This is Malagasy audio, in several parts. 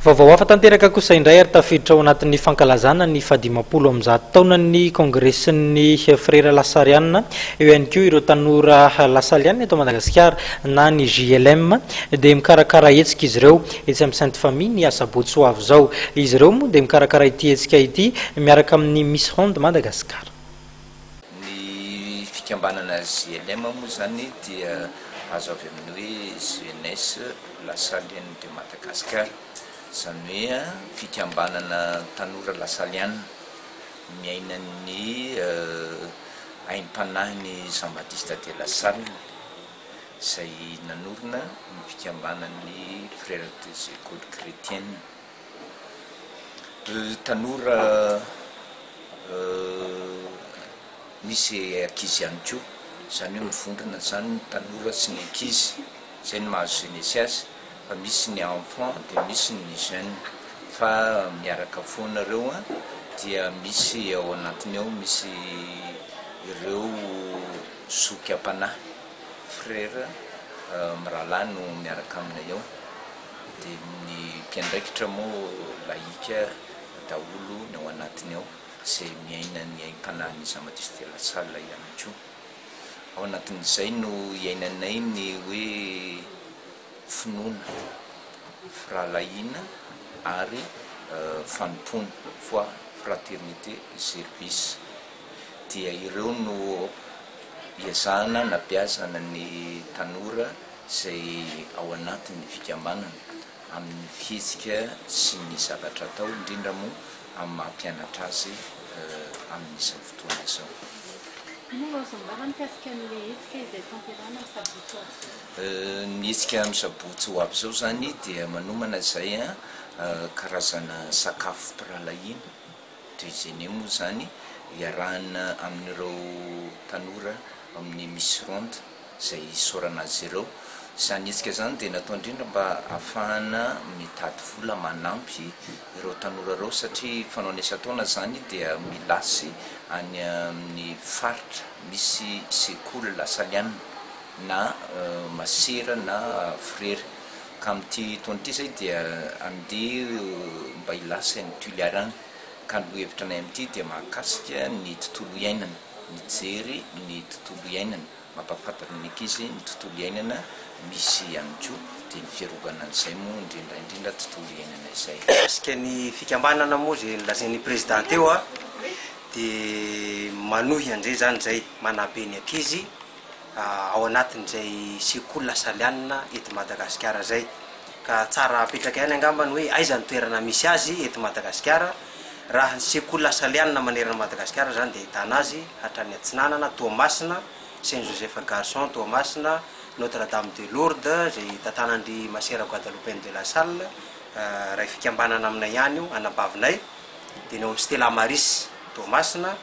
Vaovao hafa tanteraka kosa indray ary tafiditra ao anatin'ny fankalazana ny fadimapolo am'zato taona ny kongresin'ny frera lasariana eo ihany koa ireo tanora lasaliana eto Madagasikara na ny JLM dia mikarakara hetsika izy ireo etsy amin'ny Sainte Famille ny Asabotsy zao. Izy ireo moa dia mikarakara ity hetsika ity miaraka amin'ny Miss Ronde Madagasikara. Ny fikambanana JLM moa zany dia azo avy amin'ny hoe jeunesse lasalienne de Madagasikara. Zany hoe fikambanana tanora lasaliana miainan'ny aim-panahiny Jean-Baptiste de la Salle izay nanorina ny fikambanan'ny frères des écoles chrétiennes. Tanora misy ankizy ihany koa, zany hoe mivondrona zany tanora sy ny ankizy, zay ny mahazo jeunesse azy. Fa misy ny enfant dia misy ny jeune, fa miaraka foana reo dia misy ao anatiny ao misy ireo zoky am-panahy frère mirahalahy no miaraka aminay ao, dia ny mpiandraikitra moa laïka daholo ny ao anatiny ao izay miaina ny aim-panahiny Jean-Baptiste de la Salle ihany koa. Ao anatin'izay no iainanay ny hoe finoana, fralaina ary fanompona fois fraternité service, dia ireo no iazahana nabeazana ny tanora izay ao anatin'ny fikambanana amin'ny fihetsika sy ny zavatra atao, indrindra moa amin'ny mampianatra azy amin'izao fotoana izao. Ny hetsika amin'ny Sabotsy ho avy zao zany dia manomana izay karazana sakafo piralaina déjeuner moa zany iarahana amin'ireo tanora amin'ny Miss Ronde izay isaorana azy ireo. Izany hetsika zany dia natao indrindra mba ahafahana mitady vola manampy ireo tanora ireo, satria fanao isan-taona zany dia milasy any amin'ny faritra misy sekoly lasaliana na masera na frera, ka amin'ity taona ity zay dia andeha mba hilasy ny Tuiliarana, ka ny hevitra anay amin'ity dia mahakasika ny tontolo iainana, mijery ny tontolo iainana, mampafantatra ny ankizy ny tontolo iainana misy ihany koa, dia ny fiarovana an'izay moa indrindra tontolo iainana izay. Asika ny fikambanana moa zay lazain'ny président teo dia manohy andray zany zay manabe ny ankizy ao anatin'izay sekoly lasaliana eto Madagasikara zay, ka tsara apetraka ihany angambany hoe aiza ny toerana misy azy eto Madagasikara. Raha ny sekoly lasaliana manerana Madagasikara zany dia ahitana azy hatrany Atsinanana, Toamasina, Saint-Joseph Garçon, Toamasina, Notre-Dame de Lourdes zay tantanan'ny Masera Guadeloupaine de la Salle, raha fikambanana aminay ihany io anabavinay, dia ny Stella Maris Toamasina,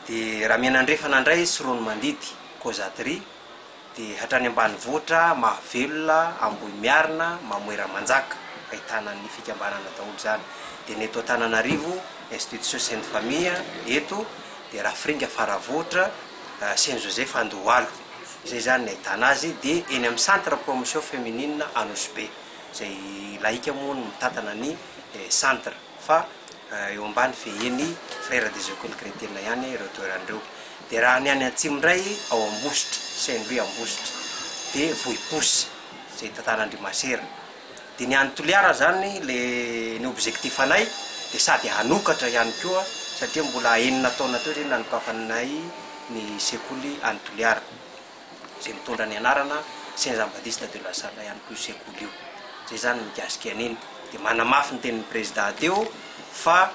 dia raha mianandrefana indray Sirony Mandidy Causaterie, dia hatrany ambanivohitra Mahavelona, Ambohimiarina, Mamoera Manjaka ahitana ny fikambanana daholo zany. Dia ny eto Antananarivo Institution Sainte Famille eto, dia Rafringa Faravohitra, Saint-Joseph Andohalo, izay zany ny ahitana azy. Dia eny amin'ny centre promotion féminine Anosbe izay laïka moa no mitantana ny centre, fa eo ambany feheny frères des écoles chrétiennes ihany ireo toerandreo. Dia raha ny any atsimo indray ao Ambositra, Saint-Louis Ambositra, dia Vohiposy izay tantanan'ny Masera. Dia ny any Toliara zany ny objectif anay dia sady hanokatra ihany koa, satria mbola 9 taona teo zay nanokafanay ny sekoly any Toliara izay mitondra ny anarana Saint Jean-Baptiste de la Salle ihany koa sekoly io. Zay zany mikasika an'iny, dia manamafy ny tenin'ny président teo fa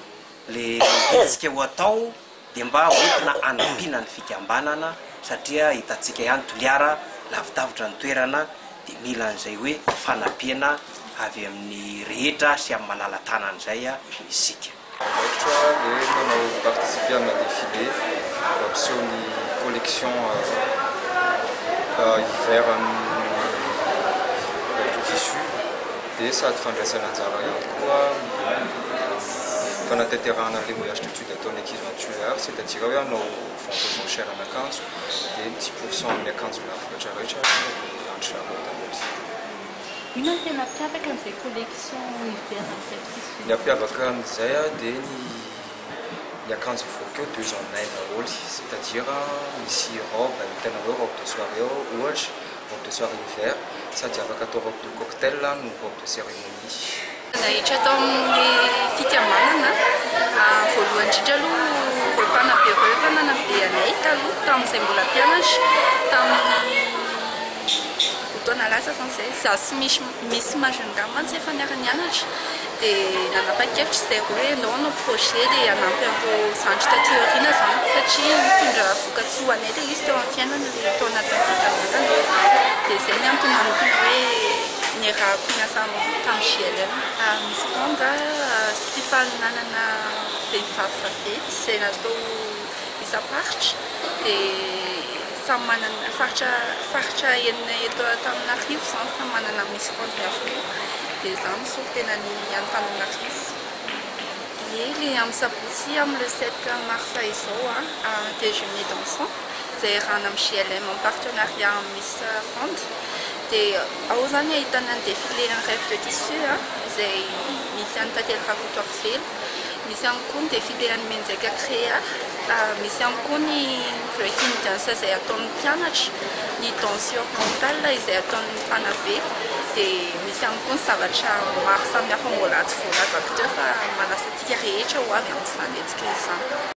le hetsika ho atao dia mba hoentina anampiana ny fikambanana, satria hitantsika ihany Toliara lavidavitra ny toerana, dia mila an'izay hoe fanampiana avy amin'ny rehetra sy amin'ny malala-tanana izay isika. Ohatra dia manao participer amina défilé mampiseho ny collection hiver avec tissu, dia sady fandraisana anjara ihany koa fanatanterahana le voyage d'études ataon'ny ankizy matulaire, c'est-à-dire hoe hanao formation cher an'akanjo dia 10% amin'ny akanjo lafatra rehetra antitra Inona ny tena mpiavaka an'izay collection hiverina am'izay ny ampiavaka amin'izay a dia ny akanjo avoakeo 2 en 1 daholo, c'est-à-dire misy robe tena hoe robe de soirée ohatra robe de soirée hiver sady afaka atao robe de cocktail no robe de cérémonie. nahitra tao amin'ny fikambanana voalohany indrindra aloha ropanam-piarahana na be anay taloha tamin'izay mbola mpianatra tamin'ny fotoana lasa zany izay za sy misy majunga mantsy efa niara-nianatra dia nanapa-kevitra izay hoe andao projet dia hanampy an'ireo zandry taty aoriana zany satria mitondra voka-tsoa ho anay ilay izy teo amin'ny fiainana ilay tao anatin'ny fikambanana dia izay ny antony manokana hoe niarahako niasa tamin'ny JLM. Misy ronga fifaninanana vehivavy vavety izay natao isa-paritra dia samy manana faritra enina eto Antananarivo zany samy manana misy ronga avokoa dia zany so tena ny Antananarivo. Ilay amin'ny sabotsy amin'ny le 7 mars izao déjeuner dansant izay rahana amin'ny JLM en partenariat amin'ny Miss Ronde. Dia ao zany ahitana ny défilé en rêve de tissu izay misy any Tantely Rakotoarivelo, misy ihany koa ny défilé any Menjaka Créa, misy ihany koa ny breaking dance izay ataon'ny mpianatra, ny danse orientale izay ataon'ny mpanabe, dia misy ihany koa ny zavatra maro samihafa mbola tsy voalazako teo fa manasa antsika rehetra ho avy amin'izany hetsika izany.